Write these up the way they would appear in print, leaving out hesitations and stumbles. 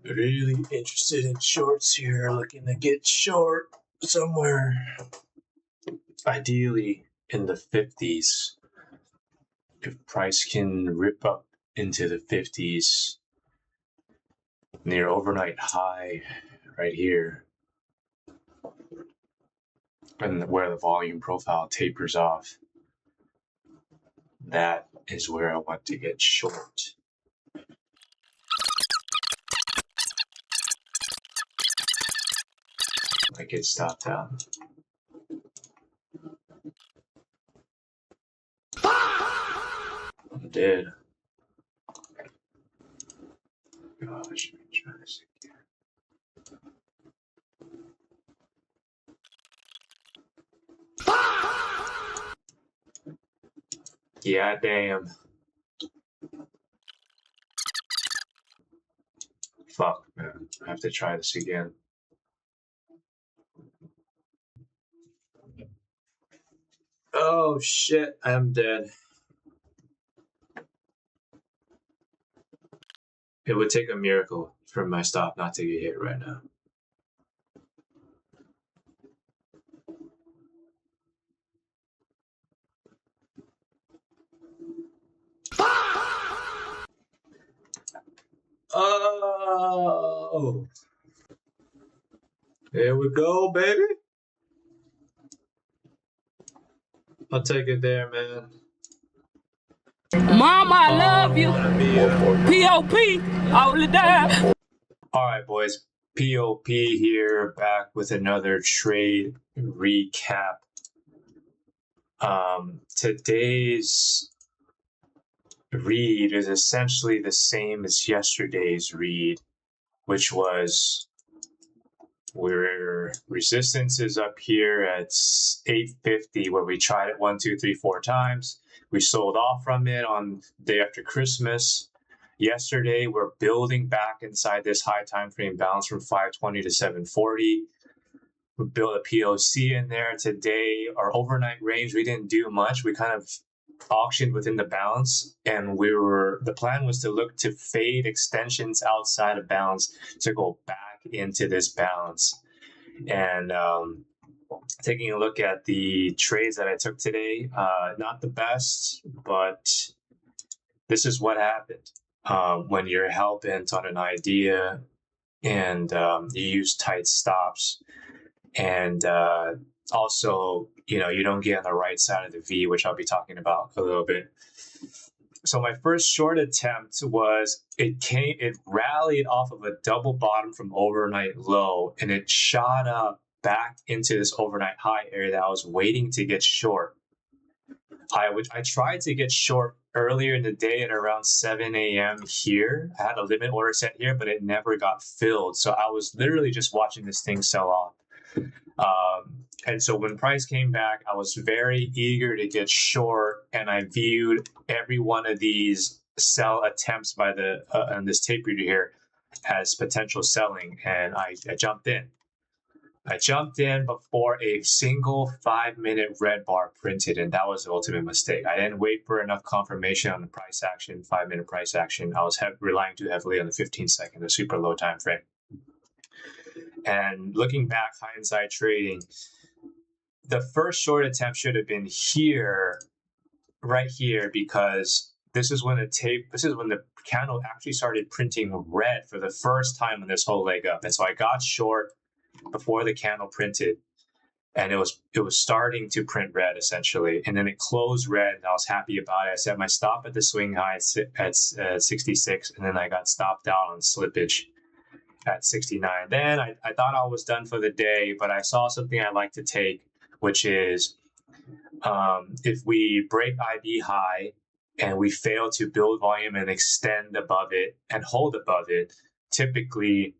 Really interested in shorts here, looking to get short somewhere. Ideally in the 50s. If price can rip up into the 50s near overnight high right here, and where the volume profile tapers off, that is where I want to get short. I get stopped out. I'm dead. Gosh, let me try this again. Yeah, damn. Fuck, man. I have to try this again. Oh shit, I'm dead. It would take a miracle for my stop not to get hit right now. Oh, here we go, baby. I'll take it there, man. Mama, I love you. P.O.P. all the time. All right, boys. P.O.P. here, back with another trade recap. Today's read is essentially the same as yesterday's read, which was where resistance is up here at 850, where we tried it 1, 2, 3, 4 times. We sold off from it on the day after Christmas. Yesterday, we're building back inside this high time frame balance from 520 to 740. We built a POC in there today. Our overnight range, we didn't do much. We kind of auctioned within the balance, and the plan was to look to fade extensions outside of balance to go back into this balance. And taking a look at the trades that I took today, not the best, but this is what happened when you're hell-bent on an idea and you use tight stops, and also, you don't get on the right side of the V, which I'll be talking about a little bit. So my first short attempt was, it rallied off of a double bottom from overnight low, and it shot up back into this overnight high area that I was waiting to get short. I tried to get short earlier in the day at around 7 a.m. here. I had a limit order set here, but it never got filled. So I was literally just watching this thing sell off. And so when price came back, I was very eager to get short, and I viewed every one of these sell attempts by on this tape reader here as potential selling, and I jumped in. I jumped in before a single 5-minute red bar printed, and that was the ultimate mistake. I didn't wait for enough confirmation on the price action, 5-minute price action. I was relying too heavily on the 15-second, the super low time frame. And looking back, hindsight trading, the first short attempt should have been here, right here, because this is when the candle actually started printing red for the first time in this whole leg up. And so I got short before the candle printed, and it was starting to print red essentially, and then it closed red, and I was happy about it. I set my stop at the swing high at 66, and then I got stopped out on slippage at 69. Then I thought I was done for the day, but I saw something I'd like to take, which is if we break IB high and we fail to build volume and extend above it and hold above it, typically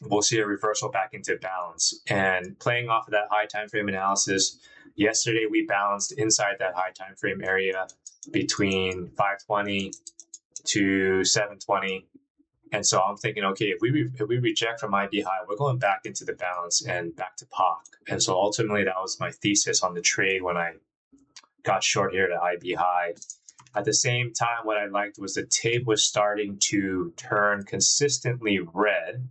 we'll see a reversal back into balance. And playing off of that high time frame analysis, yesterday we balanced inside that high time frame area between 520 to 720. And so I'm thinking, okay, if we reject from IB high, we're going back into the balance and back to POC. And so ultimately that was my thesis on the trade when I got short here at IB high. At the same time, what I liked was the tape was starting to turn consistently red,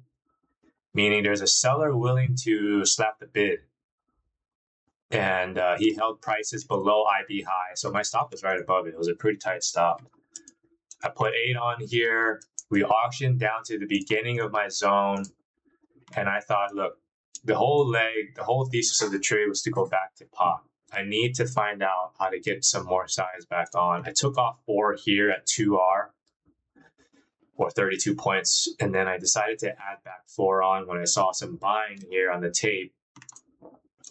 meaning there's a seller willing to slap the bid. And he held prices below IB high. So my stop was right above it. It was a pretty tight stop. I put 8 on here. We auctioned down to the beginning of my zone. And I thought, look, the whole thesis of the trade was to go back to pop. I need to find out how to get some more size back on. I took off 4 here at 2R or 32 points. And then I decided to add back 4 on when I saw some buying here on the tape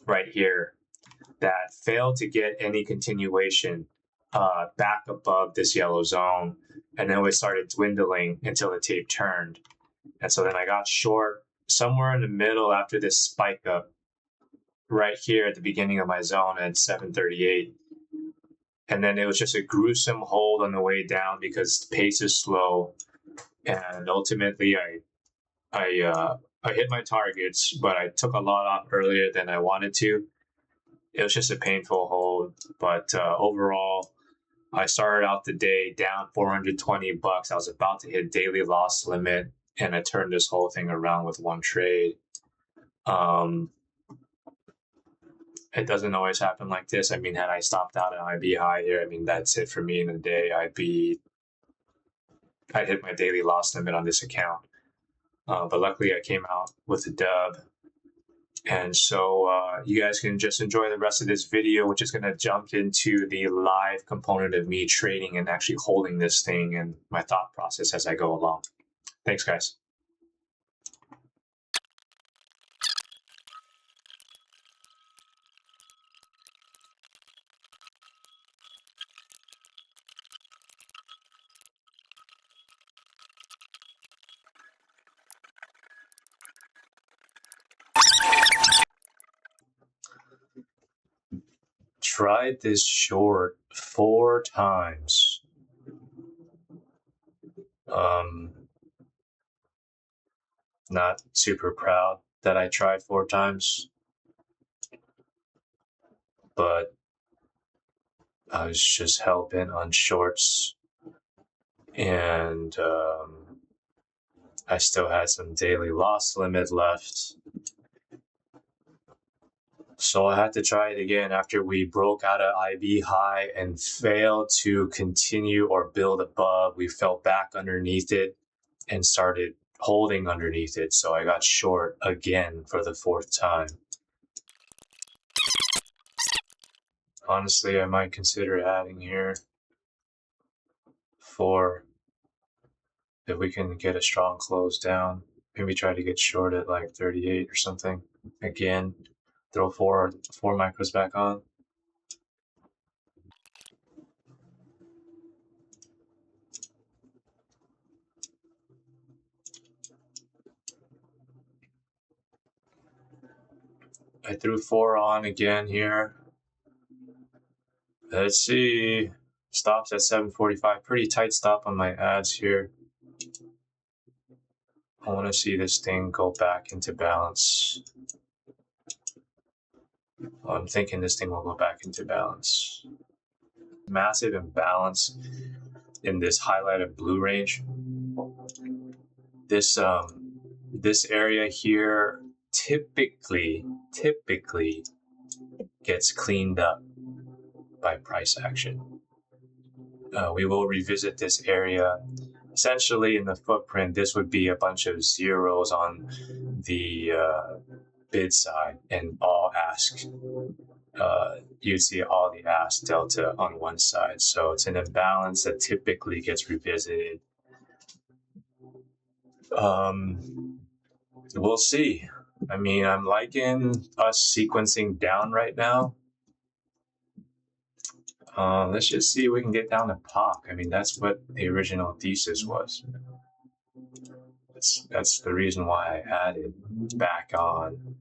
right here that failed to get any continuation back above this yellow zone. And then we started dwindling until the tape turned. And so then I got short somewhere in the middle after this spike up right here at the beginning of my zone at 738. And then it was just a gruesome hold on the way down because the pace is slow. And ultimately I hit my targets, but I took a lot off earlier than I wanted to. It was just a painful hold, but overall, I started out the day down $420. I was about to hit daily loss limit, and I turned this whole thing around with one trade. It doesn't always happen like this. I mean, had I stopped out at IB high here, I mean, that's it for me in a day. I'd hit my daily loss limit on this account. But luckily, I came out with a dub. And so you guys can just enjoy the rest of this video, which is going to jump into the live component of me trading and actually holding this thing and my thought process as I go along. Thanks, guys. Tried this short 4 times. Not super proud that I tried 4 times, but I was just hell-bent on shorts, and I still had some daily loss limit left. So I had to try it again after we broke out of IB high and failed to continue or build above. We fell back underneath it and started holding underneath it. So I got short again for the 4th time. Honestly, I might consider adding here 4 if we can get a strong close down. Maybe try to get short at like 38 or something again. Throw 4 micros back on. I threw 4 on again here. Let's see. Stops at 745. Pretty tight stop on my ads here. I want to see this thing go back into balance. I'm thinking this thing will go back into balance. Massive imbalance in this highlighted blue range. This area here typically gets cleaned up by price action. We will revisit this area. Essentially, in the footprint, this would be a bunch of zeros on the bid side and all ask. You'd see all the ask delta on one side. So it's an imbalance that typically gets revisited. We'll see. I mean, I'm liking us sequencing down right now. Let's just see if we can get down to POC. I mean, that's what the original thesis was. That's the reason why I added back on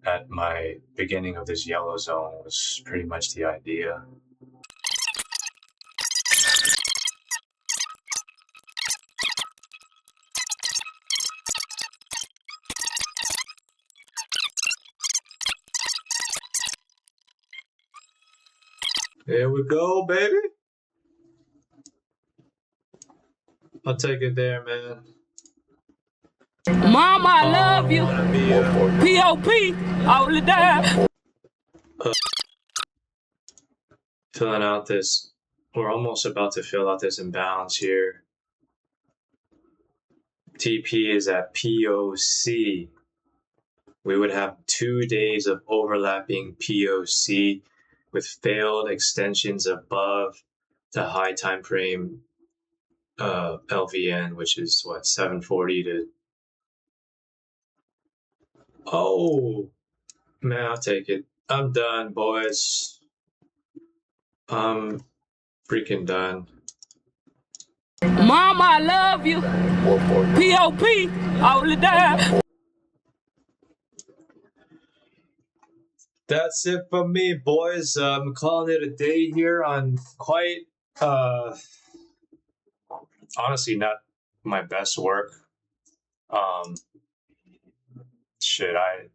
at my beginning of this yellow zone was pretty much the idea. There we go, baby. I'll take it there, man. Mama, I love you. P.O.P. Hold it down. Filling out this. We're almost about to fill out this imbalance here. TP is at POC. We would have 2 days of overlapping POC with failed extensions above the high time frame LVN, which is what, 740 to. Oh man, I'll take it. I'm done, boys. I'm freaking done. Mama, I love you. P.O.P. Hold it down. That's it for me, boys. I'm calling it a day here on quite honestly not my best work. Shit, I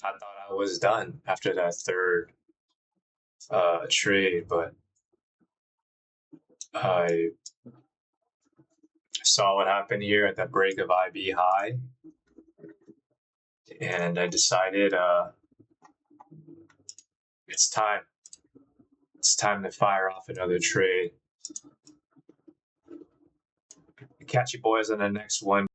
thought I was done after that third trade, but I saw what happened here at the break of IB high, and I decided it's time. It's time to fire off another trade. Catch you boys on the next one.